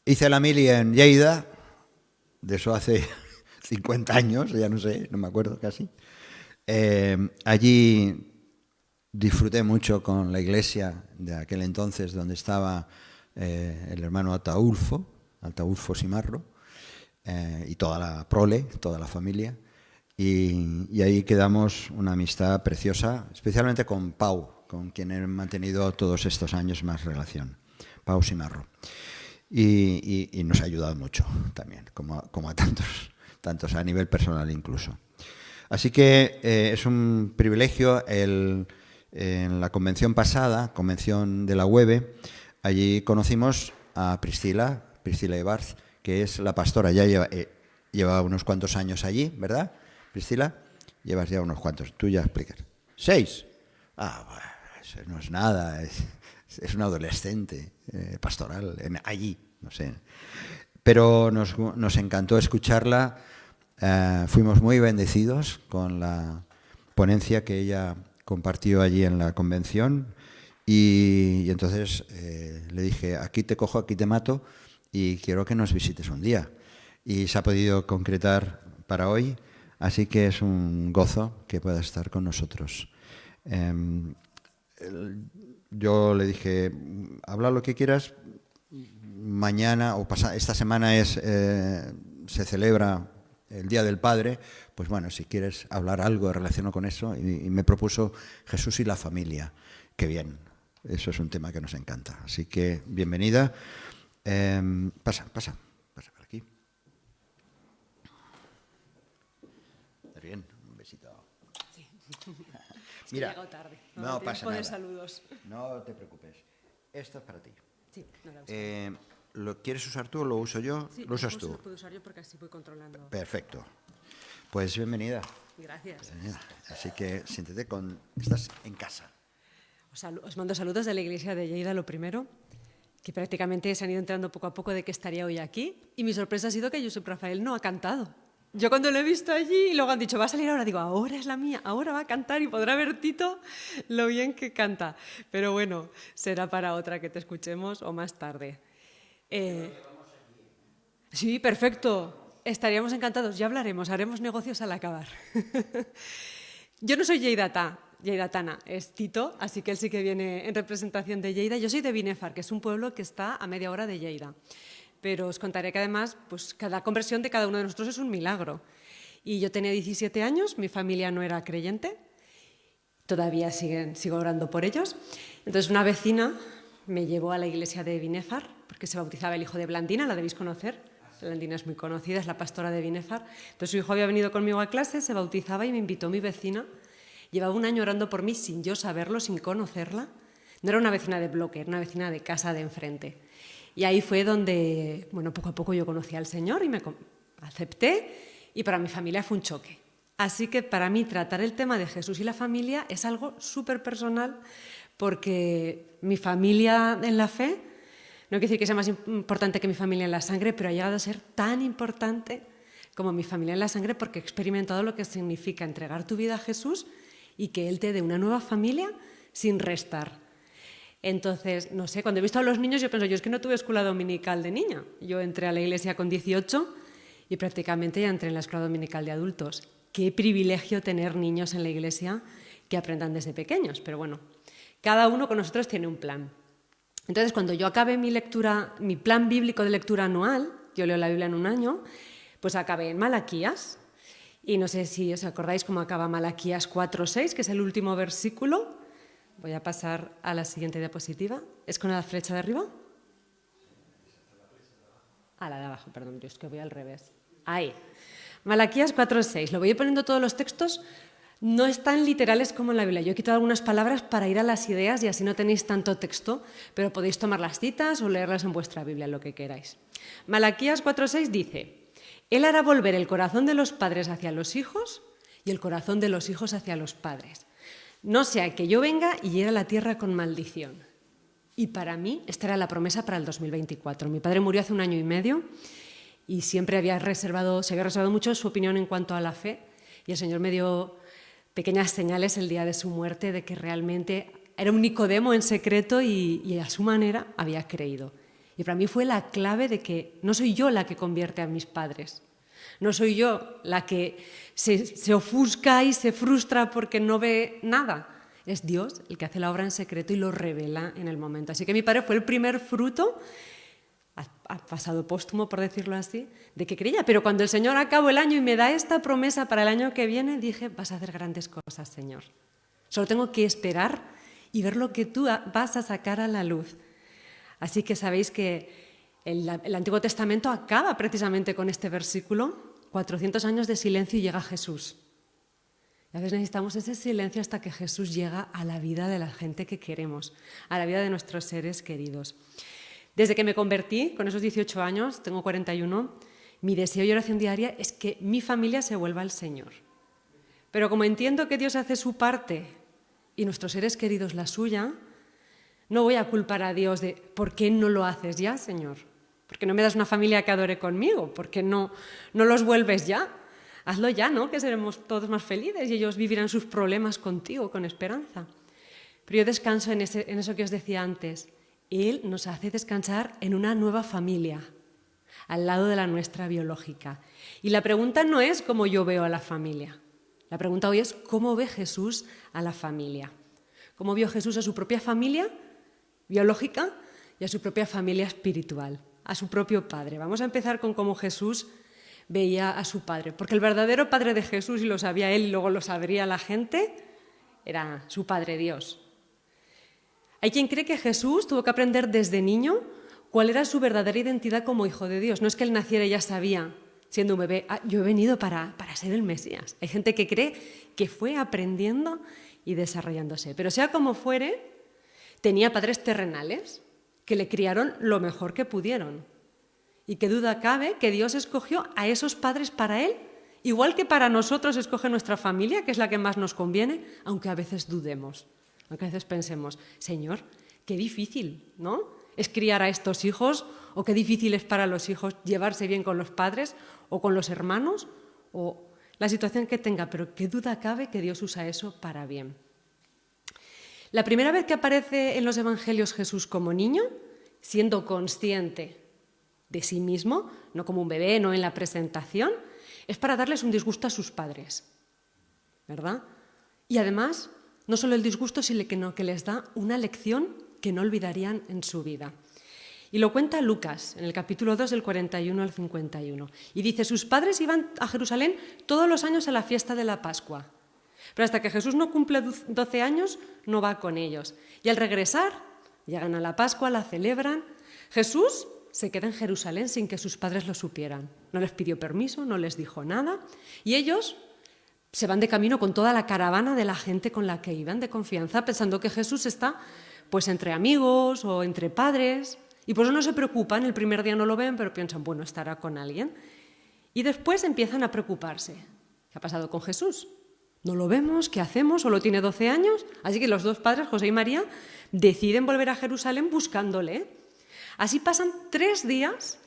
Hice la mili en Lleida, de eso hace 50 años, ya no sé, no me acuerdo casi. Allí disfruté mucho con la iglesia de aquel entonces donde estaba el hermano Ataulfo Simarro, y toda la prole, toda la familia. Y ahí quedamos una amistad preciosa, especialmente con Pau, con quien he mantenido todos estos años más relación, Pau Simarro. Y nos ha ayudado mucho también, como a tantos a nivel personal incluso. Así que es un privilegio en la convención pasada, convención de la UEB, allí conocimos a Priscila Ibarz, que es la pastora, ya lleva unos cuantos años allí, ¿verdad, Priscila? Llevas ya unos cuantos, tú ya explicas. 6. Ah, bueno, eso no es nada, es un adolescente pastoral allí, no sé. Pero nos encantó escucharla, fuimos muy bendecidos con la ponencia que ella compartió allí en la convención y entonces le dije, aquí te cojo, aquí te mato y quiero que nos visites un día. Y se ha podido concretar para hoy, así que es un gozo que pueda estar con nosotros. Yo le dije, habla lo que quieras, mañana o esta semana se celebra el Día del Padre, pues bueno, si quieres hablar algo relacionado con eso, y me propuso Jesús y la familia. Qué bien, eso es un tema que nos encanta. Así que, bienvenida. Pasa por aquí. Bien, un besito. Sí. Mira, he llegado tarde. No pasa nada. Saludos. No te preocupes. Esto es para ti. Sí, no la uso. ¿Lo quieres usar tú o lo uso yo? Sí, lo usas tú. Lo puedo usar yo porque así voy controlando. Perfecto. Pues bienvenida. Gracias. Así que siéntete estás en casa. Os mando saludos de la iglesia de Lleida, lo primero, que prácticamente se han ido enterando poco a poco de que estaría hoy aquí. Y mi sorpresa ha sido que Josep Rafael no ha cantado. Yo cuando lo he visto allí y luego han dicho, va a salir ahora, digo, ahora es la mía, ahora va a cantar y podrá ver Tito lo bien que canta. Pero bueno, será para otra que te escuchemos o más tarde. Sí, perfecto. Estaríamos encantados. Ya hablaremos, haremos negocios al acabar. Yo no soy lleidatana, es Tito, así que él sí que viene en representación de Lleida. Yo soy de Binefar, que es un pueblo que está a media hora de Lleida. Pero os contaré que además pues, cada conversión de cada uno de nosotros es un milagro. Y yo tenía 17 años, mi familia no era creyente, todavía sigo orando por ellos. Entonces una vecina me llevó a la iglesia de Binefar, porque se bautizaba el hijo de Blandina, la debéis conocer. Blandina es muy conocida, es la pastora de Binefar. Entonces su hijo había venido conmigo a clase, se bautizaba y me invitó mi vecina. Llevaba un año orando por mí sin yo saberlo, sin conocerla. No era una vecina de bloque, era una vecina de casa de enfrente. Y ahí fue donde, bueno, poco a poco yo conocí al Señor y me acepté y para mi familia fue un choque. Así que para mí tratar el tema de Jesús y la familia es algo súper personal porque mi familia en la fe, no quiero decir que sea más importante que mi familia en la sangre, pero ha llegado a ser tan importante como mi familia en la sangre porque he experimentado lo que significa entregar tu vida a Jesús y que Él te dé una nueva familia sin restar. Entonces, no sé, cuando he visto a los niños yo pienso, yo es que no tuve escuela dominical de niña. Yo entré a la iglesia con 18 y prácticamente ya entré en la escuela dominical de adultos. Qué privilegio tener niños en la iglesia que aprendan desde pequeños. Pero bueno, cada uno con nosotros tiene un plan. Entonces, cuando yo acabé mi plan bíblico de lectura anual, yo leo la Biblia en un año, pues acabé en Malaquías. Y no sé si os acordáis cómo acaba Malaquías 4:6, que es el último versículo. Voy a pasar a la siguiente diapositiva. ¿Es con la flecha de arriba? Ah, la de abajo, perdón, yo es que voy al revés. Ahí. Malaquías 4:6. Lo voy a ir poniendo todos los textos. No están literales como en la Biblia. Yo he quitado algunas palabras para ir a las ideas y así no tenéis tanto texto, pero podéis tomar las citas o leerlas en vuestra Biblia, lo que queráis. Malaquías 4:6 dice: Él hará volver el corazón de los padres hacia los hijos y el corazón de los hijos hacia los padres. No sea que yo venga y hiera la tierra con maldición. Y para mí esta era la promesa para el 2024. Mi padre murió hace 1 año y medio y siempre se había reservado mucho su opinión en cuanto a la fe y el Señor me dio pequeñas señales el día de su muerte de que realmente era un Nicodemo en secreto y a su manera había creído. Y para mí fue la clave de que no soy yo la que convierte a mis padres. No soy yo la que se ofusca y se frustra porque no ve nada. Es Dios el que hace la obra en secreto y lo revela en el momento. Así que mi padre fue el primer fruto, ha pasado póstumo, por decirlo así, de que creía. Pero cuando el Señor acabó el año y me da esta promesa para el año que viene, dije, vas a hacer grandes cosas, Señor. Solo tengo que esperar y ver lo que tú vas a sacar a la luz. Así que sabéis que el Antiguo Testamento acaba precisamente con este versículo, 400 años de silencio y llega Jesús. Y a veces necesitamos ese silencio hasta que Jesús llega a la vida de la gente que queremos, a la vida de nuestros seres queridos. Desde que me convertí, con esos 18 años, tengo 41, mi deseo y oración diaria es que mi familia se vuelva al Señor. Pero como entiendo que Dios hace su parte y nuestros seres queridos la suya, no voy a culpar a Dios de ¿por qué no lo haces ya, Señor? ¿Por qué no me das una familia que adore conmigo? ¿Por qué no los vuelves ya? Hazlo ya, ¿no? Que seremos todos más felices y ellos vivirán sus problemas contigo, con esperanza. Pero yo descanso en eso que os decía antes. Él nos hace descansar en una nueva familia, al lado de la nuestra biológica. Y la pregunta no es cómo yo veo a la familia. La pregunta hoy es cómo ve Jesús a la familia. ¿Cómo vio Jesús a su propia familia biológica y a su propia familia espiritual, a su propio padre? Vamos a empezar con cómo Jesús veía a su padre, porque el verdadero padre de Jesús, y lo sabía él y luego lo sabría la gente, era su Padre Dios. Hay quien cree que Jesús tuvo que aprender desde niño cuál era su verdadera identidad como hijo de Dios. No es que él naciera y ya sabía, siendo un bebé, yo he venido para ser el Mesías. Hay gente que cree que fue aprendiendo y desarrollándose. Pero sea como fuere, tenía padres terrenales que le criaron lo mejor que pudieron. Y qué duda cabe que Dios escogió a esos padres para él, igual que para nosotros escoge nuestra familia, que es la que más nos conviene, aunque a veces dudemos, aunque a veces pensemos, Señor, qué difícil, ¿no? Es criar a estos hijos, o qué difícil es para los hijos llevarse bien con los padres o con los hermanos, o la situación que tenga, pero qué duda cabe que Dios usa eso para bien. La primera vez que aparece en los evangelios Jesús como niño, siendo consciente de sí mismo, no como un bebé, no en la presentación, es para darles un disgusto a sus padres, ¿verdad? Y además, no solo el disgusto, sino que les da una lección que no olvidarían en su vida. Y lo cuenta Lucas, en el capítulo 2, del 41 al 51. Y dice, sus padres iban a Jerusalén todos los años a la fiesta de la Pascua. Pero hasta que Jesús no cumple 12 años, no va con ellos. Y al regresar, llegan a la Pascua, la celebran. Jesús se queda en Jerusalén sin que sus padres lo supieran. No les pidió permiso, no les dijo nada. Y ellos se van de camino con toda la caravana de la gente con la que iban, de confianza, pensando que Jesús está pues entre amigos o entre padres. Y por eso no se preocupan, el primer día no lo ven, pero piensan, bueno, estará con alguien. Y después empiezan a preocuparse. ¿Qué ha pasado con Jesús? No lo vemos, ¿qué hacemos? Solo tiene 12 años. Así que los dos padres, José y María, deciden volver a Jerusalén buscándole. Así pasan 3 días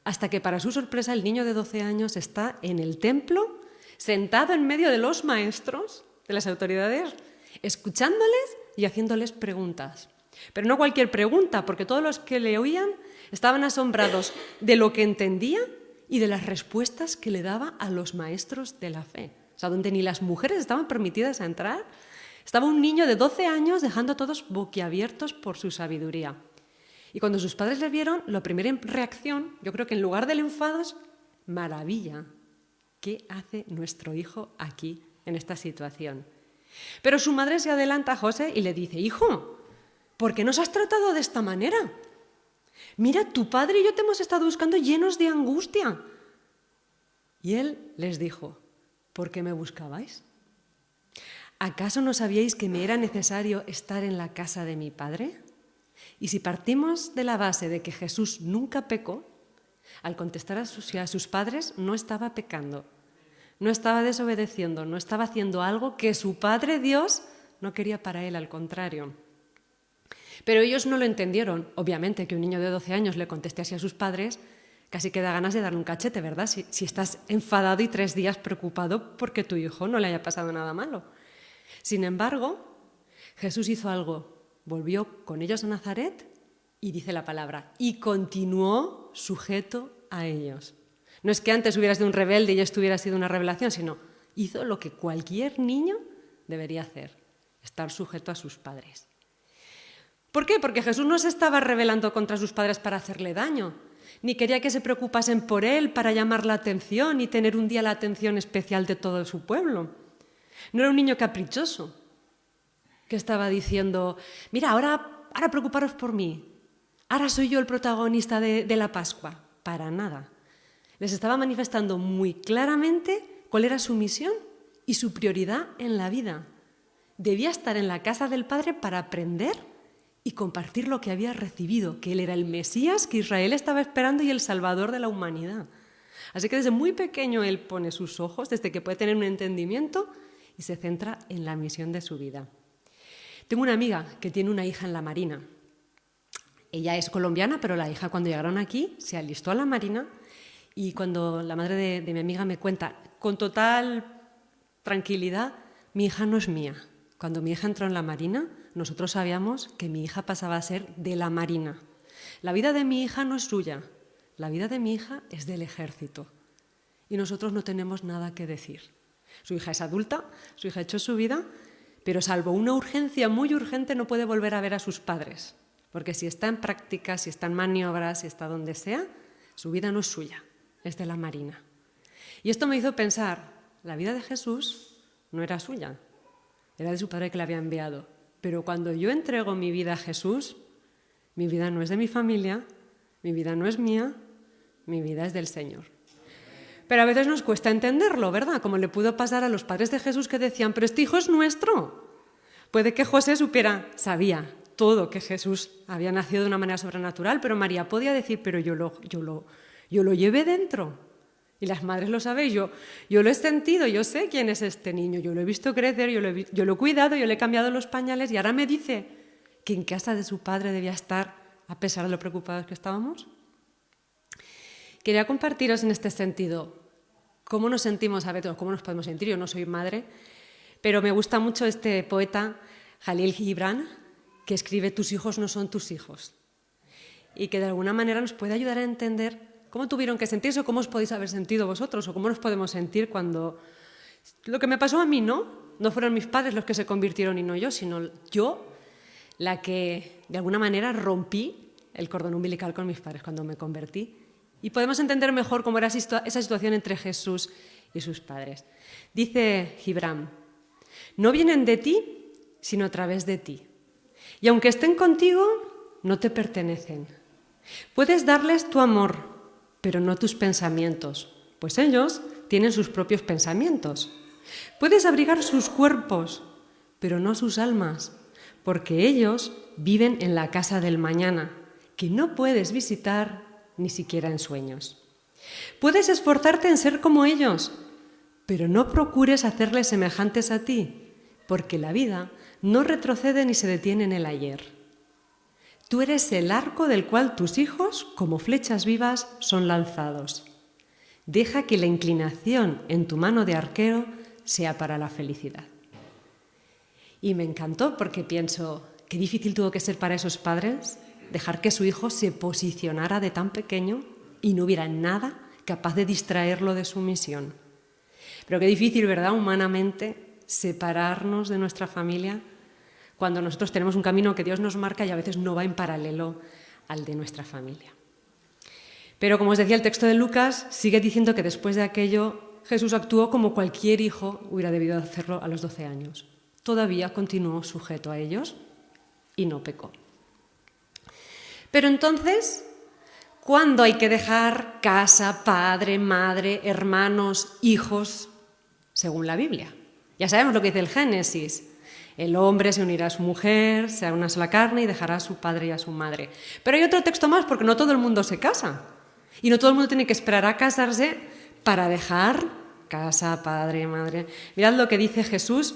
hasta que, para su sorpresa, el niño de 12 años está en el templo, sentado en medio de los maestros, de las autoridades, escuchándoles y haciéndoles preguntas. Pero no cualquier pregunta, porque todos los que le oían estaban asombrados de lo que entendía y de las respuestas que le daba a los maestros de la fe. O sea, donde ni las mujeres estaban permitidas a entrar, estaba un niño de 12 años dejando a todos boquiabiertos por su sabiduría. Y cuando sus padres le vieron, la primera reacción, yo creo que en lugar del enfado, es maravilla. ¿Qué hace nuestro hijo aquí, en esta situación? Pero su madre se adelanta a José y le dice, hijo, ¿por qué nos has tratado de esta manera? Mira, tu padre y yo te hemos estado buscando llenos de angustia. Y él les dijo, ¿por qué me buscabais? ¿Acaso no sabíais que me era necesario estar en la casa de mi padre? Y si partimos de la base de que Jesús nunca pecó, al contestar a sus padres no estaba pecando, no estaba desobedeciendo, no estaba haciendo algo que su Padre Dios no quería para él, al contrario. Pero ellos no lo entendieron. Obviamente que un niño de 12 años le conteste así a sus padres, casi que da ganas de darle un cachete, ¿verdad? Si estás enfadado y 3 días preocupado porque tu hijo no le haya pasado nada malo. Sin embargo, Jesús hizo algo. Volvió con ellos a Nazaret Y dice la palabra, y continuó sujeto a ellos. No es que antes hubiera sido un rebelde y esto hubiera sido una revelación, sino hizo lo que cualquier niño debería hacer, estar sujeto a sus padres. ¿Por qué? Porque Jesús no se estaba rebelando contra sus padres para hacerle daño, ni quería que se preocupasen por él para llamar la atención y tener un día la atención especial de todo su pueblo. No era un niño caprichoso que estaba diciendo, mira, ahora preocuparos por mí, ahora soy yo el protagonista de la Pascua. Para nada. Les estaba manifestando muy claramente cuál era su misión y su prioridad en la vida. Debía estar en la casa del Padre para aprender y compartir lo que había recibido, que él era el Mesías que Israel estaba esperando y el Salvador de la humanidad. Así que desde muy pequeño él pone sus ojos, desde que puede tener un entendimiento, y se centra en la misión de su vida. Tengo una amiga que tiene una hija en la Marina. Ella es colombiana, pero la hija cuando llegaron aquí se alistó a la Marina y cuando la madre de mi amiga me cuenta con total tranquilidad, mi hija no es mía. Cuando mi hija entró en la Marina, nosotros sabíamos que mi hija pasaba a ser de la Marina. La vida de mi hija no es suya, la vida de mi hija es del ejército. Y nosotros no tenemos nada que decir. Su hija es adulta, su hija ha hecho su vida, pero salvo una urgencia muy urgente no puede volver a ver a sus padres. Porque si está en práctica, si está en maniobras, si está donde sea, su vida no es suya, es de la Marina. Y esto me hizo pensar, la vida de Jesús no era suya, era de su Padre que le había enviado. Pero cuando yo entrego mi vida a Jesús, mi vida no es de mi familia, mi vida no es mía, mi vida es del Señor. Pero a veces nos cuesta entenderlo, ¿verdad? Como le pudo pasar a los padres de Jesús que decían, pero este hijo es nuestro. Puede que José sabía todo que Jesús había nacido de una manera sobrenatural, pero María podía decir, pero yo lo llevé dentro. Y las madres lo sabéis, yo lo he sentido, yo sé quién es este niño, yo lo he visto crecer, yo lo he cuidado, yo le he cambiado los pañales y ahora me dice que en casa de su padre debía estar a pesar de lo preocupados que estábamos. Quería compartiros en este sentido cómo nos sentimos a veces, cómo nos podemos sentir. Yo no soy madre, pero me gusta mucho este poeta Jalil Gibran, que escribe «Tus hijos no son tus hijos» y que de alguna manera nos puede ayudar a entender cómo tuvieron que sentirse o cómo os podéis haber sentido vosotros o cómo nos podemos sentir cuando... Lo que me pasó a mí no fueron mis padres los que se convirtieron y no yo, sino yo la que de alguna manera rompí el cordón umbilical con mis padres cuando me convertí. Y podemos entender mejor cómo era esa situación entre Jesús y sus padres. Dice Gibran, no vienen de ti, sino a través de ti. Y aunque estén contigo, no te pertenecen. Puedes darles tu amor, pero no tus pensamientos, pues ellos tienen sus propios pensamientos. Puedes abrigar sus cuerpos, pero no sus almas, porque ellos viven en la casa del mañana, que no puedes visitar ni siquiera en sueños. Puedes esforzarte en ser como ellos, pero no procures hacerles semejantes a ti, porque la vida no retrocede ni se detiene en el ayer. Tú eres el arco del cual tus hijos, como flechas vivas, son lanzados. Deja que la inclinación en tu mano de arquero sea para la felicidad. Y me encantó porque pienso, qué difícil tuvo que ser para esos padres dejar que su hijo se posicionara de tan pequeño y no hubiera nada capaz de distraerlo de su misión. Pero qué difícil, ¿verdad?, humanamente, separarnos de nuestra familia cuando nosotros tenemos un camino que Dios nos marca y a veces no va en paralelo al de nuestra familia. Pero como os decía, el texto de Lucas sigue diciendo que después de aquello Jesús actuó como cualquier hijo hubiera debido hacerlo a los 12 años. Todavía continuó sujeto a ellos y no pecó. Pero entonces, ¿cuándo hay que dejar casa, padre, madre, hermanos, hijos? Según la Biblia. Ya sabemos lo que dice el Génesis. El hombre se unirá a su mujer, será una sola carne y dejará a su padre y a su madre. Pero hay otro texto más porque no todo el mundo se casa. Y no todo el mundo tiene que esperar a casarse para dejar casa, padre, madre. Mirad lo que dice Jesús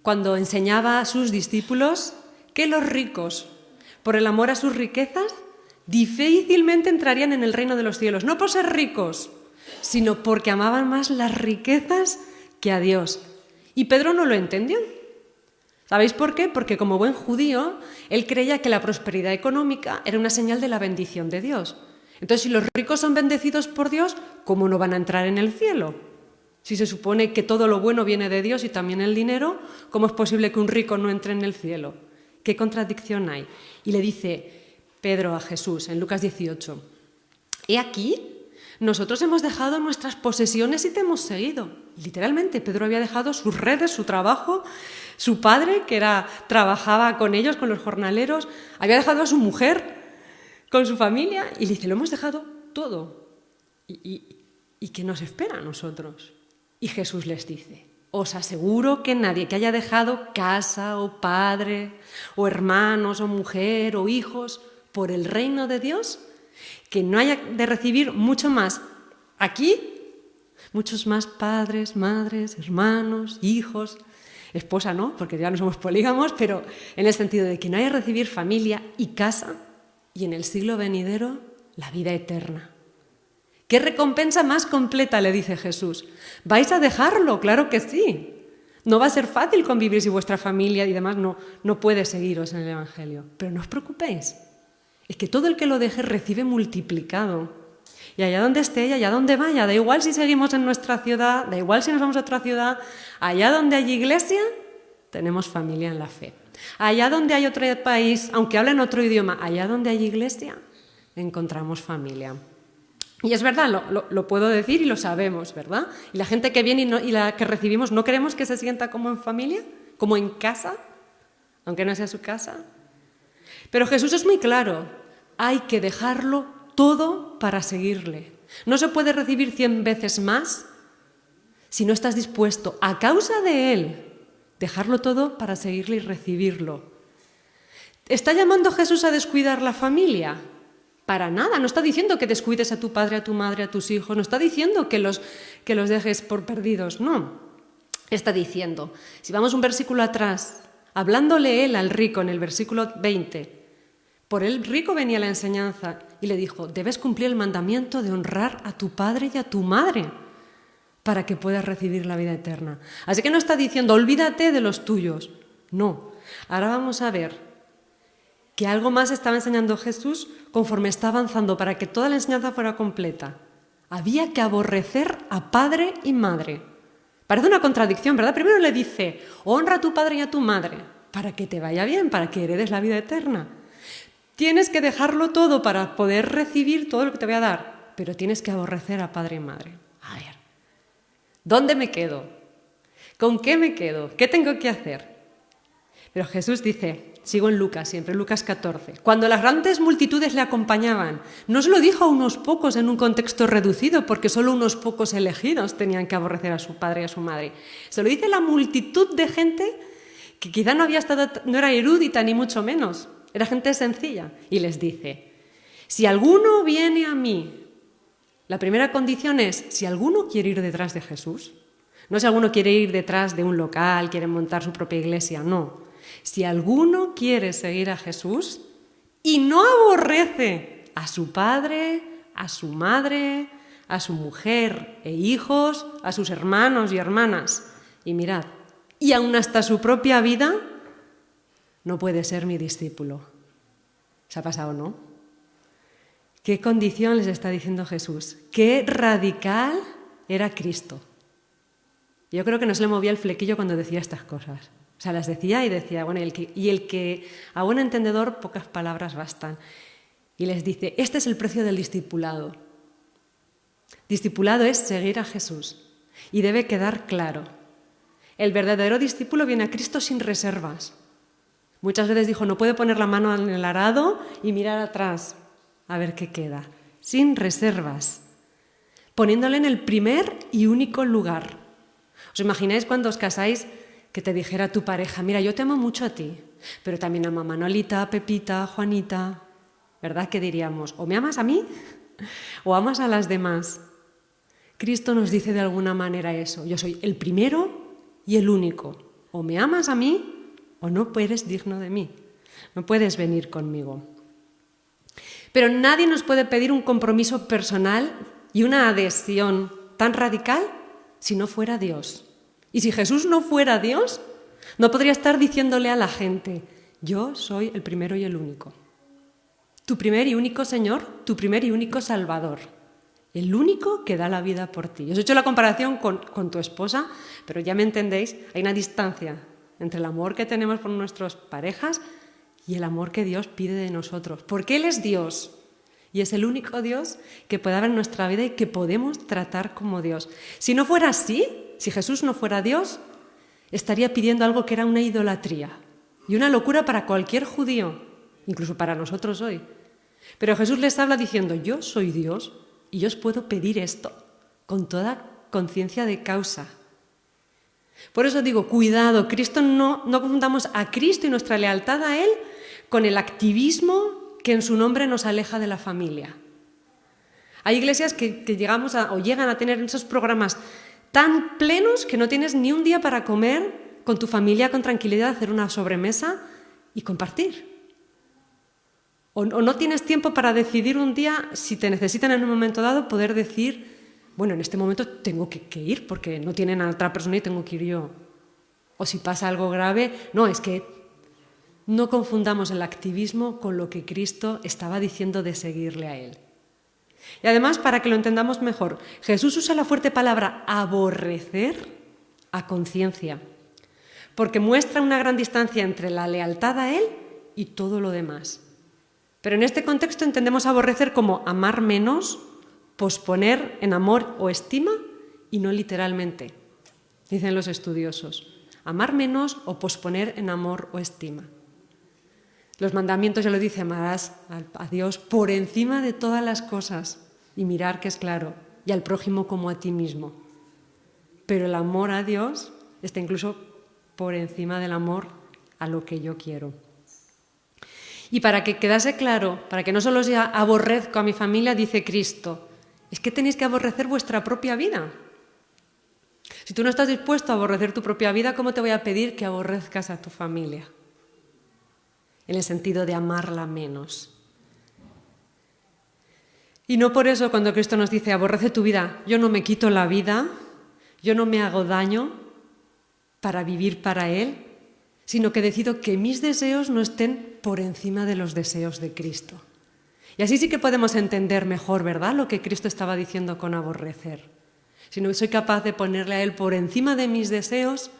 cuando enseñaba a sus discípulos que los ricos, por el amor a sus riquezas, difícilmente entrarían en el reino de los cielos. No por ser ricos, sino porque amaban más las riquezas que a Dios. Y Pedro no lo entendió. ¿Sabéis por qué? Porque como buen judío, él creía que la prosperidad económica era una señal de la bendición de Dios. Entonces, si los ricos son bendecidos por Dios, ¿cómo no van a entrar en el cielo? Si se supone que todo lo bueno viene de Dios y también el dinero, ¿cómo es posible que un rico no entre en el cielo? ¿Qué contradicción hay? Y le dice Pedro a Jesús en Lucas 18, «He aquí, nosotros hemos dejado nuestras posesiones y te hemos seguido». Literalmente, Pedro había dejado sus redes, su trabajo, su padre, que trabajaba con ellos, con los jornaleros, había dejado a su mujer con su familia y le dice, lo hemos dejado todo. ¿Y qué nos espera a nosotros? Y Jesús les dice, os aseguro que nadie que haya dejado casa o padre o hermanos o mujer o hijos por el reino de Dios, que no haya de recibir mucho más aquí, muchos más padres, madres, hermanos, hijos, esposa no, porque ya no somos polígamos, pero en el sentido de que no haya de recibir familia y casa y en el siglo venidero la vida eterna. ¿Qué recompensa más completa? Le dice Jesús. ¿Vais a dejarlo? Claro que sí. No va a ser fácil convivir si vuestra familia y demás no puede seguiros en el Evangelio. Pero no os preocupéis. Es que todo el que lo deje recibe multiplicado. Y allá donde esté y allá donde vaya, da igual si seguimos en nuestra ciudad, da igual si nos vamos a otra ciudad, allá donde hay iglesia, tenemos familia en la fe. Allá donde hay otro país, aunque hablen otro idioma, allá donde hay iglesia, encontramos familia. Y es verdad, lo puedo decir y lo sabemos, ¿verdad? Y la gente que viene y la que recibimos, ¿no queremos que se sienta como en familia? ¿Como en casa? Aunque no sea su casa. Pero Jesús es muy claro, hay que dejarlo todo para seguirle. No se puede recibir 100 veces más si no estás dispuesto, a causa de Él, dejarlo todo para seguirle y recibirlo. ¿Está llamando Jesús a descuidar la familia? Para nada, no está diciendo que descuides a tu padre, a tu madre, a tus hijos, no está diciendo que los dejes por perdidos, no. Está diciendo, si vamos un versículo atrás, hablándole él al rico en el versículo 20, por el rico venía la enseñanza y le dijo, debes cumplir el mandamiento de honrar a tu padre y a tu madre para que puedas recibir la vida eterna. Así que no está diciendo, olvídate de los tuyos, no. Ahora vamos a ver que algo más estaba enseñando Jesús conforme está avanzando para que toda la enseñanza fuera completa. Había que aborrecer a padre y madre. Parece una contradicción, ¿verdad? Primero le dice, honra a tu padre y a tu madre, para que te vaya bien, para que heredes la vida eterna. Tienes que dejarlo todo para poder recibir todo lo que te voy a dar, pero tienes que aborrecer a padre y madre. A ver, ¿dónde me quedo? ¿Con qué me quedo? ¿Qué tengo que hacer? Pero Jesús dice, sigo en Lucas siempre, Lucas 14, cuando las grandes multitudes le acompañaban, no se lo dijo a unos pocos en un contexto reducido, porque solo unos pocos elegidos tenían que aborrecer a su padre y a su madre. Se lo dice la multitud de gente que quizá no era erudita ni mucho menos, era gente sencilla. Y les dice, si alguno viene a mí, la primera condición es, si alguno quiere ir detrás de Jesús, no si alguno quiere ir detrás de un local, quiere montar su propia iglesia, no. Si alguno quiere seguir a Jesús y no aborrece a su padre, a su madre, a su mujer e hijos, a sus hermanos y hermanas, y mirad, y aun hasta su propia vida, no puede ser mi discípulo. ¿Se ha pasado, no? ¿Qué condición les está diciendo Jesús? ¿Qué radical era Cristo? Yo creo que no se le movía el flequillo cuando decía estas cosas. O sea, las decía y decía, bueno, el que a buen entendedor pocas palabras bastan. Y les dice, este es el precio del discipulado. Discipulado es seguir a Jesús. Y debe quedar claro. El verdadero discípulo viene a Cristo sin reservas. Muchas veces dijo, no puede poner la mano en el arado y mirar atrás a ver qué queda. Sin reservas. Poniéndole en el primer y único lugar. ¿Os imagináis cuando os casáis que te dijera tu pareja, mira, yo te amo mucho a ti, pero también amo a Manolita, Pepita, Juanita? ¿Verdad que diríamos, o me amas a mí o amas a las demás? Cristo nos dice de alguna manera eso, yo soy el primero y el único. O me amas a mí o no eres digno de mí, no puedes venir conmigo. Pero nadie nos puede pedir un compromiso personal y una adhesión tan radical si no fuera Dios. Y si Jesús no fuera Dios, No podría estar diciéndole a la gente, yo soy el primero y el único. Tu primer y único Señor, tu primer y único Salvador. El único que da la vida por ti. Os he hecho la comparación con tu esposa, pero ya me entendéis, hay una distancia entre el amor que tenemos por nuestras parejas y el amor que Dios pide de nosotros. Porque Él es Dios y es el único Dios que puede haber en nuestra vida y que podemos tratar como Dios. Si no fuera así, si Jesús no fuera Dios, estaría pidiendo algo que era una idolatría y una locura para cualquier judío, incluso para nosotros hoy. Pero Jesús les habla diciendo, yo soy Dios y yo os puedo pedir esto con toda conciencia de causa. Por eso digo, cuidado, no confundamos a Cristo y nuestra lealtad a Él con el activismo que en su nombre nos aleja de la familia. Hay iglesias que llegan a tener esos programas tan plenos que no tienes ni un día para comer con tu familia con tranquilidad, hacer una sobremesa y compartir. O no tienes tiempo para decidir un día, si te necesitan en un momento dado, poder decir, bueno, en este momento tengo que ir porque no tienen a otra persona y tengo que ir yo. O si pasa algo grave, no, es que no confundamos el activismo con lo que Cristo estaba diciendo de seguirle a Él. Y además, para que lo entendamos mejor, Jesús usa la fuerte palabra aborrecer a conciencia, porque muestra una gran distancia entre la lealtad a Él y todo lo demás. Pero en este contexto entendemos aborrecer como amar menos, posponer en amor o estima y no literalmente, dicen los estudiosos. Amar menos o posponer en amor o estima. Los mandamientos ya lo dice, amarás a Dios por encima de todas las cosas y mirar que es claro, y al prójimo como a ti mismo. Pero el amor a Dios está incluso por encima del amor a lo que yo quiero. Y para que quedase claro, para que no solo sea aborrezco a mi familia, dice Cristo, es que tenéis que aborrecer vuestra propia vida. Si tú no estás dispuesto a aborrecer tu propia vida, ¿cómo te voy a pedir que aborrezcas a tu familia? En el sentido de amarla menos. Y no por eso cuando Cristo nos dice aborrece tu vida, yo no me quito la vida, yo no me hago daño para vivir para Él, sino que decido que mis deseos no estén por encima de los deseos de Cristo. Y así sí que podemos entender mejor, ¿verdad?, lo que Cristo estaba diciendo con aborrecer. Si no soy capaz de ponerle a Él por encima de mis deseos,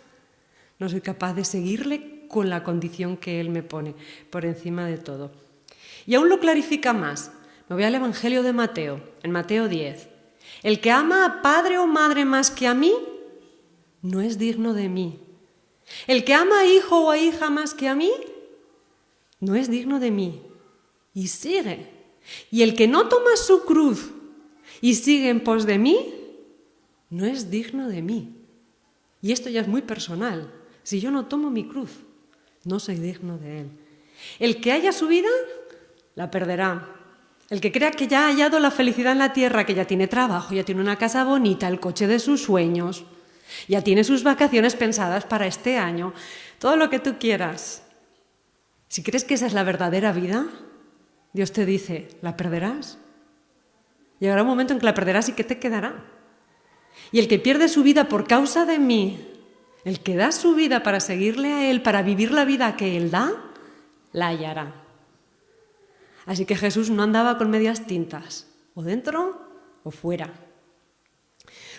no soy capaz de seguirle con la condición que Él me pone, por encima de todo. Y aún lo clarifica más. Me voy al Evangelio de Mateo, en Mateo 10. El que ama a padre o madre más que a mí, no es digno de mí. El que ama a hijo o a hija más que a mí, no es digno de mí. Y sigue. Y el que no toma su cruz y sigue en pos de mí, no es digno de mí. Y esto ya es muy personal. Si yo no tomo mi cruz, no soy digno de Él. El que haya su vida, la perderá. El que crea que ya ha hallado la felicidad en la tierra, que ya tiene trabajo, ya tiene una casa bonita, el coche de sus sueños, ya tiene sus vacaciones pensadas para este año, todo lo que tú quieras. Si crees que esa es la verdadera vida, Dios te dice, ¿la perderás? Llegará un momento en que la perderás y que te quedará. Y el que pierde su vida por causa de mí, el que da su vida para seguirle a Él, para vivir la vida que Él da, la hallará. Así que Jesús no andaba con medias tintas, o dentro o fuera.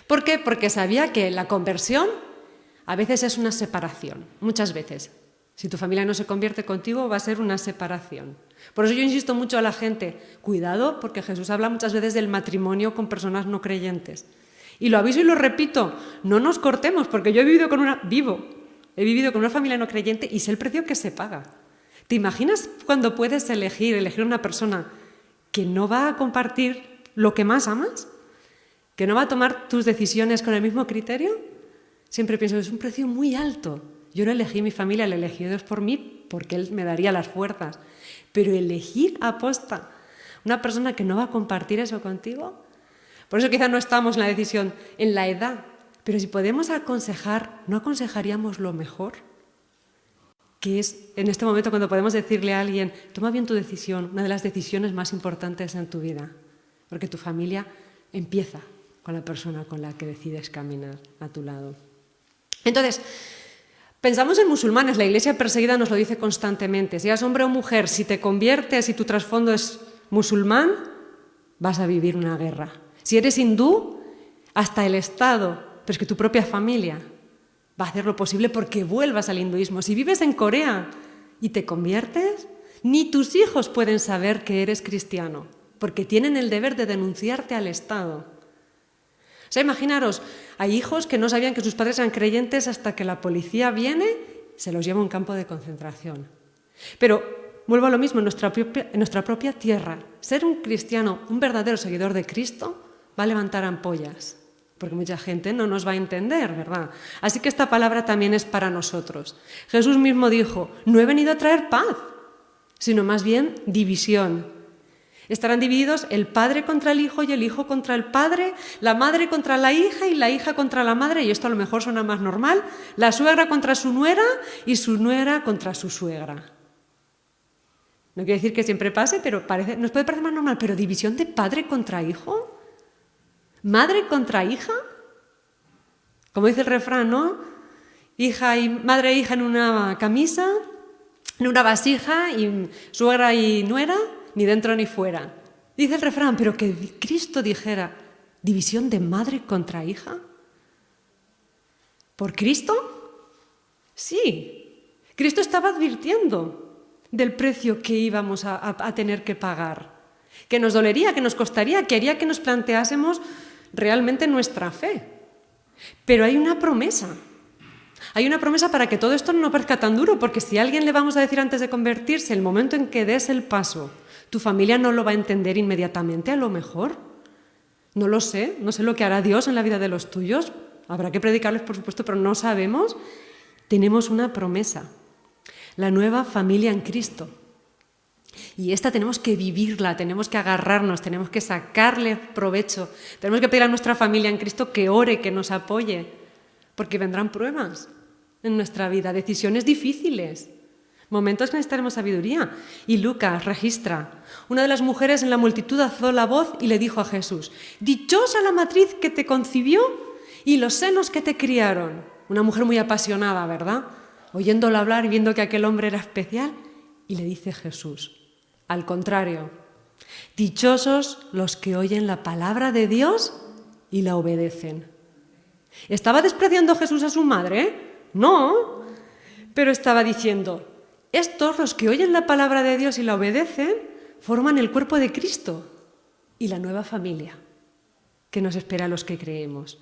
¿Por qué? Porque sabía que la conversión a veces es una separación, muchas veces. Si tu familia no se convierte contigo, va a ser una separación. Por eso yo insisto mucho a la gente, cuidado, porque Jesús habla muchas veces del matrimonio con personas no creyentes. Y lo aviso y lo repito, no nos cortemos, porque yo he vivido con una familia no creyente y sé el precio que se paga. ¿Te imaginas cuando puedes elegir una persona que no va a compartir lo que más amas? ¿Que no va a tomar tus decisiones con el mismo criterio? Siempre pienso, es un precio muy alto. Yo no elegí mi familia, le elegí Dios por mí, porque Él me daría las fuerzas. Pero elegir aposta una persona que no va a compartir eso contigo. Por eso quizá no estamos en la decisión, en la edad. Pero si podemos aconsejar, ¿no aconsejaríamos lo mejor? Que es en este momento cuando podemos decirle a alguien, toma bien tu decisión, una de las decisiones más importantes en tu vida. Porque tu familia empieza con la persona con la que decides caminar a tu lado. Entonces, Pensamos en musulmanes, la iglesia perseguida nos lo dice constantemente. Si eres hombre o mujer, si te conviertes y tu trasfondo es musulmán, vas a vivir una guerra. Si eres hindú, hasta el Estado, pero es que tu propia familia va a hacer lo posible porque vuelvas al hinduismo. Si vives en Corea y te conviertes, ni tus hijos pueden saber que eres cristiano, porque tienen el deber de denunciarte al Estado. O sea, imaginaros, hay hijos que no sabían que sus padres eran creyentes hasta que la policía viene, se los lleva a un campo de concentración. Pero vuelvo a lo mismo, en nuestra propia tierra, ser un cristiano, un verdadero seguidor de Cristo, va a levantar ampollas, porque mucha gente no nos va a entender, ¿verdad? Así que esta palabra también es para nosotros. Jesús mismo dijo, no he venido a traer paz, sino más bien división. Estarán divididos el padre contra el hijo y el hijo contra el padre, la madre contra la hija y la hija contra la madre, y esto a lo mejor suena más normal, la suegra contra su nuera y su nuera contra su suegra. No quiere decir que siempre pase, pero nos puede parecer más normal, pero división de padre contra hijo, madre contra hija, como dice el refrán, ¿no? Madre e hija en una camisa, en una vasija, y suegra y nuera, ni dentro ni fuera. Dice el refrán, pero que Cristo dijera, división de madre contra hija. ¿Por Cristo? Sí. Cristo estaba advirtiendo del precio que íbamos a tener que pagar, que nos dolería, que nos costaría, que haría que nos planteásemos realmente nuestra fe. Pero hay una promesa. Hay una promesa para que todo esto no parezca tan duro, porque si a alguien le vamos a decir antes de convertirse, el momento en que des el paso, tu familia no lo va a entender inmediatamente, a lo mejor. No lo sé, no sé lo que hará Dios en la vida de los tuyos. Habrá que predicarles, por supuesto, pero no sabemos. Tenemos una promesa, la nueva familia en Cristo. Y esta tenemos que vivirla, tenemos que agarrarnos, tenemos que sacarle provecho. Tenemos que pedir a nuestra familia en Cristo que ore, que nos apoye, porque vendrán pruebas en nuestra vida, decisiones difíciles, momentos que necesitaremos sabiduría. Y Lucas registra, una de las mujeres en la multitud alzó la voz y le dijo a Jesús, dichosa la matriz que te concibió y los senos que te criaron. Una mujer muy apasionada, ¿verdad? Oyéndolo hablar y viendo que aquel hombre era especial, y le dice Jesús, al contrario, dichosos los que oyen la palabra de Dios y la obedecen. ¿Estaba despreciando Jesús a su madre? No, pero estaba diciendo, estos, los que oyen la palabra de Dios y la obedecen, forman el cuerpo de Cristo y la nueva familia que nos espera a los que creemos.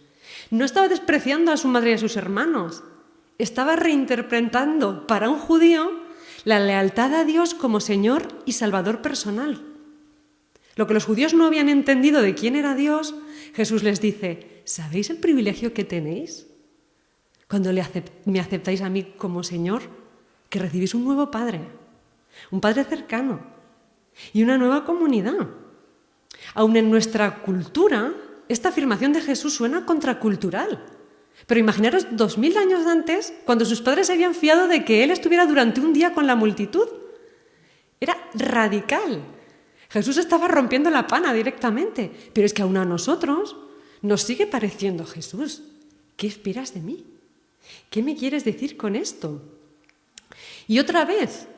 No estaba despreciando a su madre y a sus hermanos, estaba reinterpretando para un judío la lealtad a Dios como Señor y Salvador personal. Lo que los judíos no habían entendido de quién era Dios, Jesús les dice, ¿sabéis el privilegio que tenéis cuando me aceptáis a mí como Señor? Que recibís un nuevo Padre, un Padre cercano y una nueva comunidad. Aún en nuestra cultura, esta afirmación de Jesús suena contracultural. Pero imaginaros 2000 años antes, cuando sus padres se habían fiado de que Él estuviera durante un día con la multitud. Era radical. Jesús estaba rompiendo la pana directamente, pero es que aún a nosotros nos sigue pareciendo Jesús. ¿Qué esperas de mí? ¿Qué me quieres decir con esto? Y otra vez,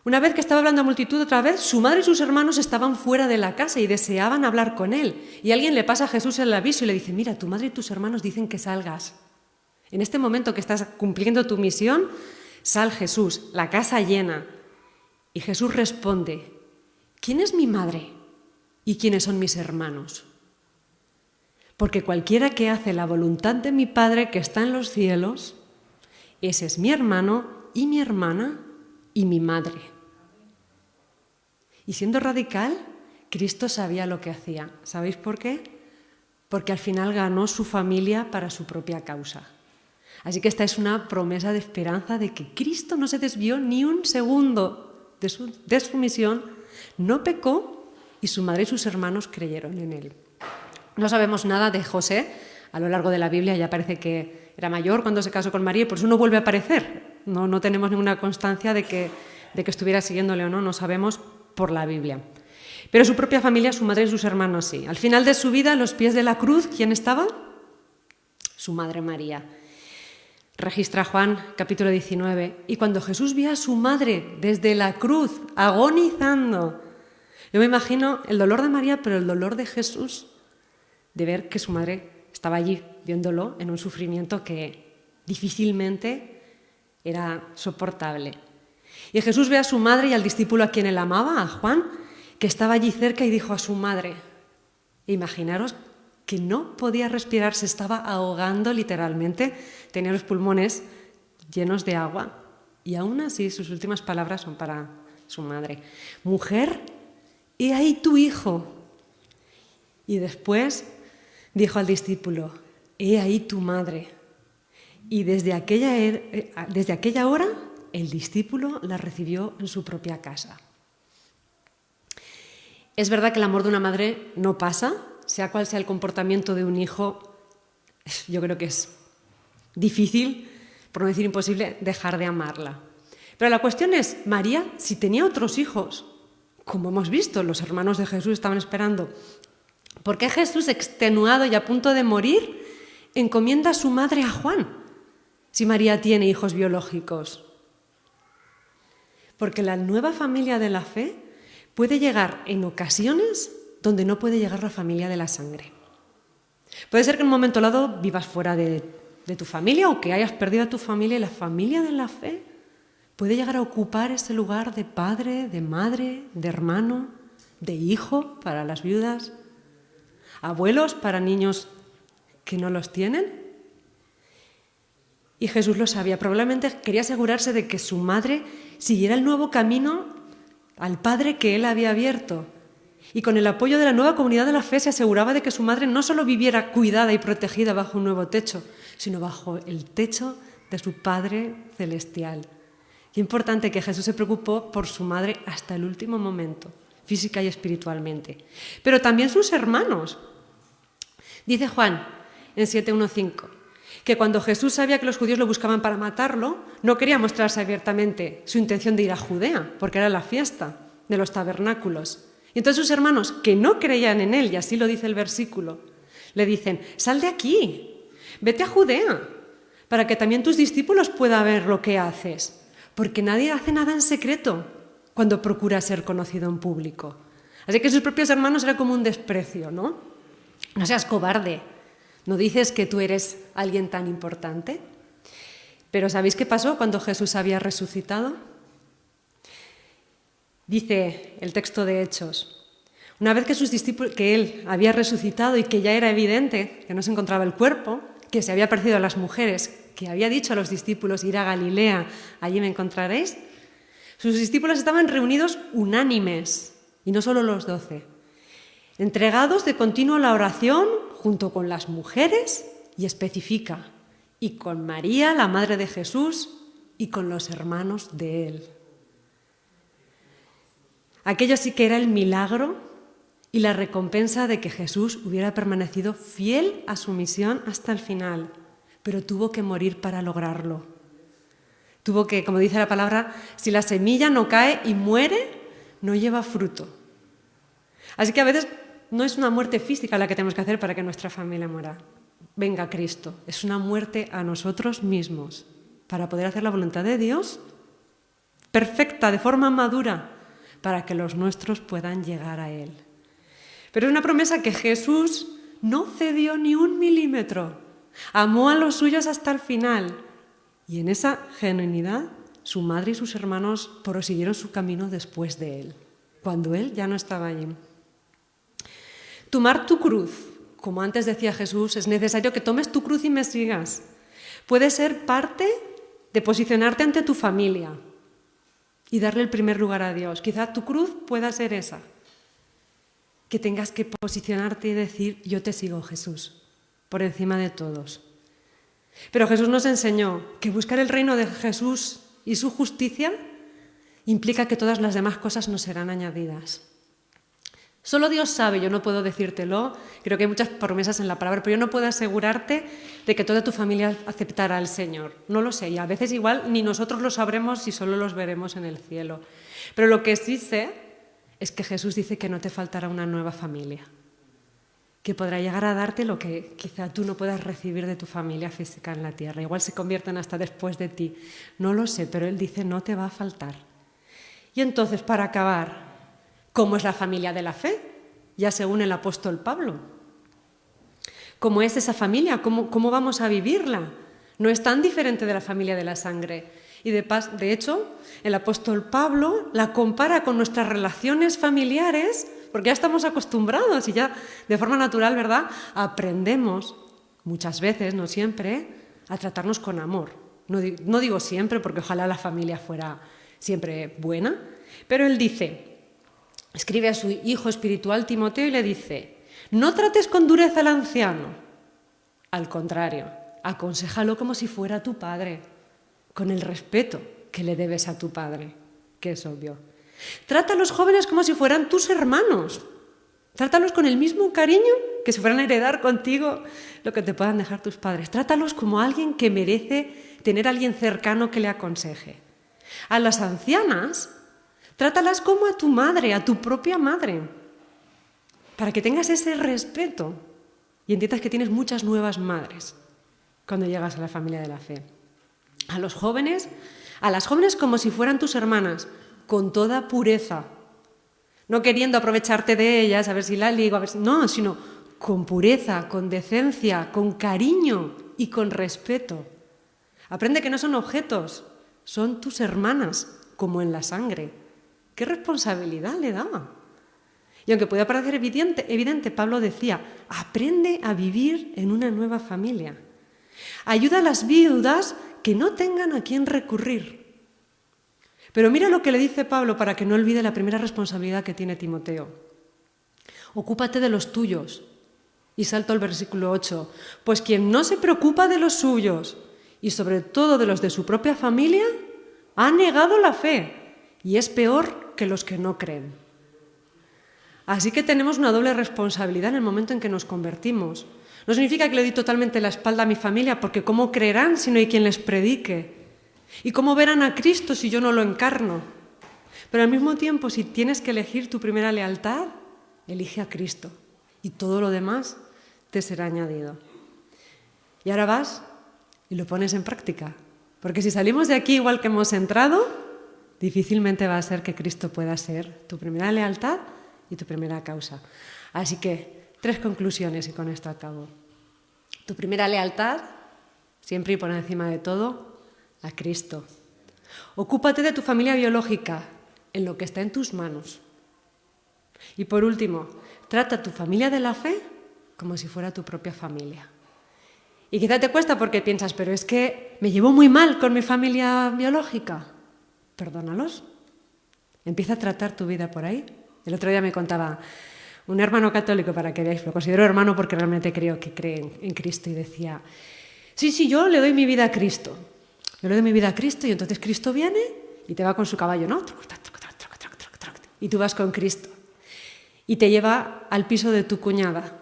una vez que estaba hablando a multitud, otra vez, su madre y sus hermanos estaban fuera de la casa y deseaban hablar con él. Y alguien le pasa a Jesús el aviso y le dice, mira, tu madre y tus hermanos dicen que salgas. En este momento que estás cumpliendo tu misión, sal Jesús, la casa llena. Y Jesús responde, ¿quién es mi madre y quiénes son mis hermanos? Porque cualquiera que hace la voluntad de mi Padre que está en los cielos, ese es mi hermano y mi hermana y mi madre. Y siendo radical, Cristo sabía lo que hacía. ¿Sabéis por qué? Porque al final ganó su familia para su propia causa. Así que esta es una promesa de esperanza de que Cristo no se desvió ni un segundo de su misión, no pecó y su madre y sus hermanos creyeron en él. No sabemos nada de José. A lo largo de la Biblia ya parece que era mayor cuando se casó con María y por eso no vuelve a aparecer. No tenemos ninguna constancia de que estuviera siguiéndole o no, no sabemos por la Biblia. Pero su propia familia, su madre y sus hermanos sí. Al final de su vida, a los pies de la cruz, ¿quién estaba? Su madre María. Registra Juan, capítulo 19. Y cuando Jesús vio a su madre desde la cruz, agonizando, yo me imagino el dolor de María, pero el dolor de Jesús, de ver que su madre estaba allí viéndolo en un sufrimiento que difícilmente era soportable. Y Jesús ve a su madre y al discípulo a quien él amaba, a Juan, que estaba allí cerca y dijo a su madre, imaginaros que no podía respirar, se estaba ahogando literalmente, tenía los pulmones llenos de agua y aún así sus últimas palabras son para su madre. Mujer, he ahí tu hijo. Y después dijo al discípulo, he ahí tu madre. Y desde aquella hora el discípulo la recibió en su propia casa. Es verdad que el amor de una madre no pasa, sea cual sea el comportamiento de un hijo, yo creo que es difícil, por no decir imposible, dejar de amarla. Pero la cuestión es, María, si tenía otros hijos, como hemos visto, los hermanos de Jesús estaban esperando, ¿por qué Jesús, extenuado y a punto de morir, encomienda a su madre a Juan, si María tiene hijos biológicos? Porque la nueva familia de la fe puede llegar en ocasiones donde no puede llegar la familia de la sangre. Puede ser que en un momento dado vivas fuera de tu familia o que hayas perdido a tu familia y la familia de la fe puede llegar a ocupar ese lugar de padre, de madre, de hermano, de hijo para las viudas, abuelos para niños que no los tienen. Y Jesús lo sabía, probablemente quería asegurarse de que su madre siguiera el nuevo camino al Padre que él había abierto. Y con el apoyo de la nueva comunidad de la fe se aseguraba de que su madre no solo viviera cuidada y protegida bajo un nuevo techo, sino bajo el techo de su Padre celestial. Qué importante que Jesús se preocupó por su madre hasta el último momento, física y espiritualmente. Pero también sus hermanos. Dice Juan en 7:1-5 que cuando Jesús sabía que los judíos lo buscaban para matarlo, no quería mostrarse abiertamente su intención de ir a Judea, porque era la fiesta de los tabernáculos. Y entonces sus hermanos, que no creían en él, y así lo dice el versículo, le dicen, sal de aquí, vete a Judea, para que también tus discípulos puedan ver lo que haces, porque nadie hace nada en secreto cuando procura ser conocido en público. Así que sus propios hermanos era como un desprecio, ¿no? No seas cobarde, no dices que tú eres alguien tan importante. Pero ¿sabéis qué pasó cuando Jesús había resucitado? Dice el texto de Hechos, una vez que sus discípulos, que él había resucitado y que ya era evidente que no se encontraba el cuerpo, que se había parecido a las mujeres, que había dicho a los discípulos, ir a Galilea, allí me encontraréis, sus discípulos estaban reunidos unánimes, y no solo los 12, entregados de continuo a la oración junto con las mujeres, y especifica, y con María, la madre de Jesús, y con los hermanos de él. Aquello sí que era el milagro y la recompensa de que Jesús hubiera permanecido fiel a su misión hasta el final, pero tuvo que morir para lograrlo. Tuvo que, como dice la palabra, si la semilla no cae y muere, no lleva fruto. Así que a veces no es una muerte física la que tenemos que hacer para que nuestra familia muera. Venga Cristo, es una muerte a nosotros mismos para poder hacer la voluntad de Dios perfecta, de forma madura, para que los nuestros puedan llegar a Él. Pero es una promesa que Jesús no cedió ni un milímetro. Amó a los suyos hasta el final. Y en esa genuinidad, su madre y sus hermanos prosiguieron su camino después de Él, cuando Él ya no estaba allí. Tomar tu cruz, como antes decía Jesús, es necesario que tomes tu cruz y me sigas. Puede ser parte de posicionarte ante tu familia y darle el primer lugar a Dios. Quizá tu cruz pueda ser esa, que tengas que posicionarte y decir, yo te sigo, Jesús, por encima de todos. Pero Jesús nos enseñó que buscar el reino de Jesús y su justicia implica que todas las demás cosas nos serán añadidas. Solo Dios sabe, yo no puedo decírtelo, creo que hay muchas promesas en la palabra, pero yo no puedo asegurarte de que toda tu familia aceptará al Señor. No lo sé, y a veces igual ni nosotros lo sabremos y solo los veremos en el cielo. Pero lo que sí sé es que Jesús dice que no te faltará una nueva familia. que podrá llegar a darte lo que quizá tú no puedas recibir de tu familia física en la tierra. Igual se convierten hasta después de ti. No lo sé, pero Él dice, no te va a faltar. Y entonces, para acabar, ¿cómo es la familia de la fe? Ya según el apóstol Pablo. ¿Cómo es esa familia? ¿Cómo vamos a vivirla? No es tan diferente de la familia de la sangre. Y de hecho, el apóstol Pablo la compara con nuestras relaciones familiares, porque ya estamos acostumbrados y ya de forma natural, ¿verdad? Aprendemos muchas veces, no siempre, a tratarnos con amor. No digo siempre, porque ojalá la familia fuera siempre buena, pero él dice, escribe a su hijo espiritual Timoteo y le dice, no trates con dureza al anciano, al contrario, aconséjalo como si fuera tu padre, con el respeto que le debes a tu padre, que es obvio. Trata a los jóvenes como si fueran tus hermanos. Trátalos con el mismo cariño que si fueran a heredar contigo lo que te puedan dejar tus padres. Trátalos como alguien que merece tener a alguien cercano que le aconseje. A las ancianas, trátalas como a tu madre, a tu propia madre, para que tengas ese respeto y entiendas que tienes muchas nuevas madres cuando llegas a la familia de la fe. A las jóvenes como si fueran tus hermanas, con toda pureza, no queriendo aprovecharte de ellas, a ver si la ligo, no, sino con pureza, con decencia, con cariño y con respeto. Aprende que no son objetos, son tus hermanas, como en la sangre. ¿Qué responsabilidad le daba? Y aunque pueda parecer evidente, Pablo decía, aprende a vivir en una nueva familia. Ayuda a las viudas que no tengan a quién recurrir. Pero mira lo que le dice Pablo para que no olvide la primera responsabilidad que tiene Timoteo. Ocúpate de los tuyos. Y salto al versículo 8. Pues quien no se preocupa de los suyos y sobre todo de los de su propia familia, ha negado la fe y es peor que los que no creen. Así que tenemos una doble responsabilidad en el momento en que nos convertimos. No significa que le doy totalmente la espalda a mi familia, porque ¿cómo creerán si no hay quien les predique? ¿Y cómo verán a Cristo si yo no lo encarno? Pero al mismo tiempo, si tienes que elegir tu primera lealtad, elige a Cristo y todo lo demás te será añadido. Y ahora vas y lo pones en práctica, porque si salimos de aquí igual que hemos entrado, difícilmente va a ser que Cristo pueda ser tu primera lealtad y tu primera causa. Así que 3 conclusiones y con esto acabo. Tu primera lealtad, siempre y por encima de todo, a Cristo. Ocúpate de tu familia biológica, en lo que está en tus manos. Y por último, trata a tu familia de la fe como si fuera tu propia familia. Y quizá te cuesta porque piensas, pero es que me llevo muy mal con mi familia biológica. Perdónalos. Empieza a tratar tu vida por ahí. El otro día me contaba un hermano católico, para que veáis, lo considero hermano porque realmente creo que cree en Cristo, y decía, sí, yo le doy mi vida a Cristo. Yo le doy mi vida a Cristo y entonces Cristo viene y te va con su caballo, ¿no? Y tú vas con Cristo. Y te lleva al piso de tu cuñada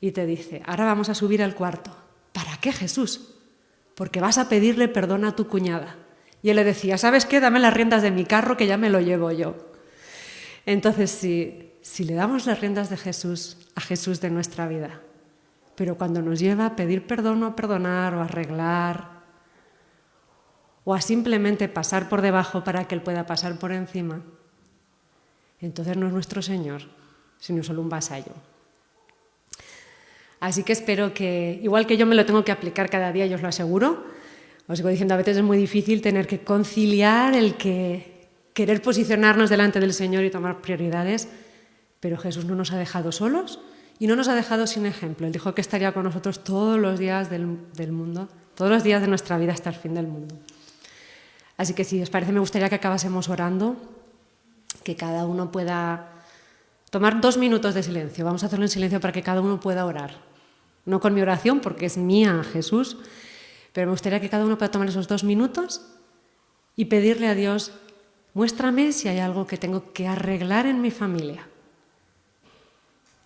y te dice, ahora vamos a subir al cuarto. ¿Para qué, Jesús? Porque vas a pedirle perdón a tu cuñada. Y él le decía, ¿sabes qué? Dame las riendas de mi carro que ya me lo llevo yo. Entonces, si le damos las riendas de Jesús a Jesús de nuestra vida, pero cuando nos lleva a pedir perdón o a perdonar o a arreglar o a simplemente pasar por debajo para que Él pueda pasar por encima, entonces no es nuestro Señor, sino solo un vasallo. Así que espero que, igual que yo me lo tengo que aplicar cada día, yo os lo aseguro, os sigo diciendo, a veces es muy difícil tener que conciliar el querer posicionarnos delante del Señor y tomar prioridades, pero Jesús no nos ha dejado solos y no nos ha dejado sin ejemplo. Él dijo que estaría con nosotros todos los días del mundo, todos los días de nuestra vida hasta el fin del mundo. Así que si os parece, me gustaría que acabásemos orando, que cada uno pueda tomar 2 minutos de silencio. Vamos a hacerlo en silencio para que cada uno pueda orar. No con mi oración, porque es mía, Jesús, pero me gustaría que cada uno pueda tomar esos 2 minutos y pedirle a Dios, muéstrame si hay algo que tengo que arreglar en mi familia.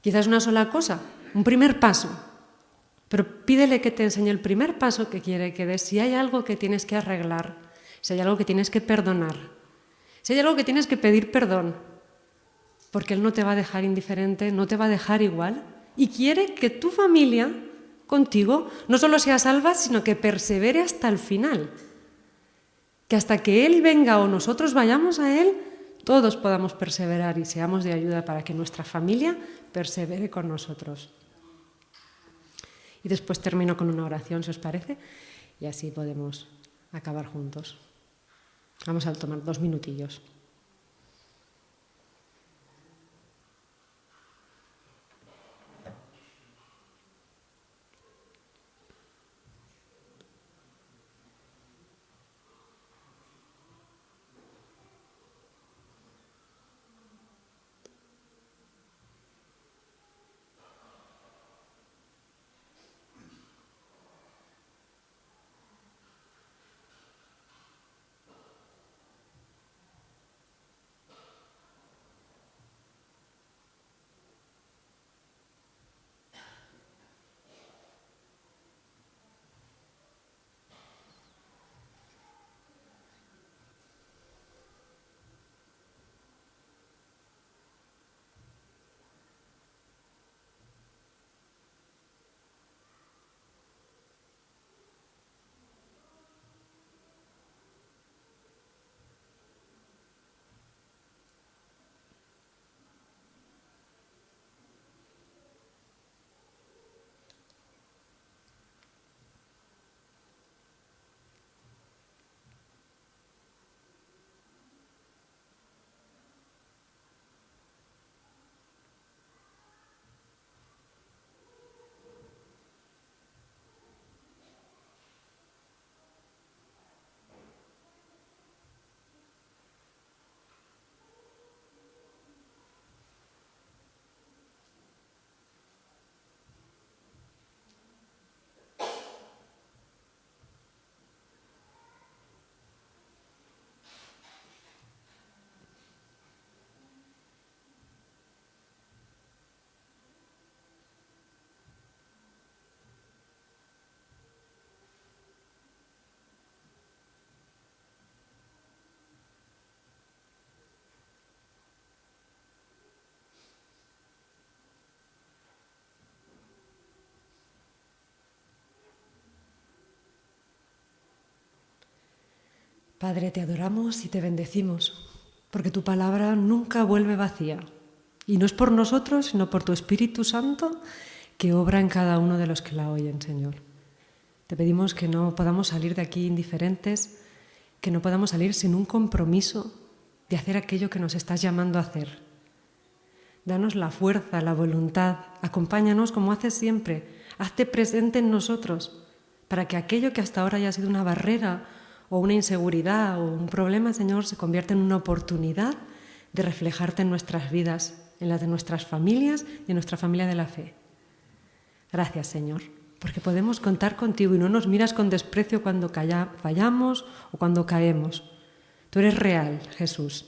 Quizás una sola cosa, un primer paso, pero pídele que te enseñe el primer paso que quiere que des, si hay algo que tienes que arreglar, si hay algo que tienes que perdonar, si hay algo que tienes que pedir perdón, porque Él no te va a dejar indiferente, no te va a dejar igual y quiere que tu familia contigo no solo sea salva, sino que persevere hasta el final. Que hasta que Él venga o nosotros vayamos a Él, todos podamos perseverar y seamos de ayuda para que nuestra familia persevere con nosotros. Y después termino con una oración, si os parece, y así podemos acabar juntos. Vamos a tomar 2 minutillos. Padre, te adoramos y te bendecimos, porque tu palabra nunca vuelve vacía. Y no es por nosotros, sino por tu Espíritu Santo que obra en cada uno de los que la oyen, Señor. Te pedimos que no podamos salir de aquí indiferentes, que no podamos salir sin un compromiso de hacer aquello que nos estás llamando a hacer. Danos la fuerza, la voluntad, acompáñanos como haces siempre, hazte presente en nosotros, para que aquello que hasta ahora haya sido una barrera o una inseguridad o un problema, Señor, se convierta en una oportunidad de reflejarte en nuestras vidas, en las de nuestras familias y en nuestra familia de la fe. Gracias, Señor, porque podemos contar contigo y no nos miras con desprecio cuando fallamos o cuando caemos. Tú eres real, Jesús.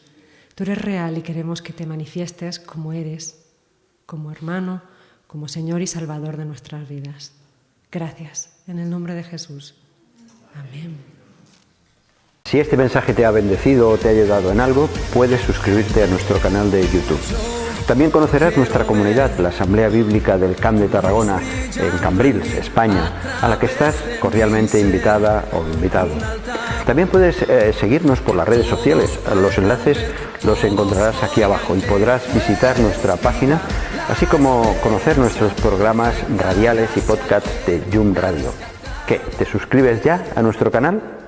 Tú eres real y queremos que te manifiestes como eres, como hermano, como Señor y Salvador de nuestras vidas. Gracias, en el nombre de Jesús. Amén. Si este mensaje te ha bendecido o te ha ayudado en algo, puedes suscribirte a nuestro canal de YouTube. También conocerás nuestra comunidad, la Asamblea Bíblica del Camp de Tarragona, en Cambrils, España, a la que estás cordialmente invitada o invitado. También puedes seguirnos por las redes sociales. Los enlaces los encontrarás aquí abajo y podrás visitar nuestra página, así como conocer nuestros programas radiales y podcasts de Yum Radio. ¿Qué? ¿Te suscribes ya a nuestro canal?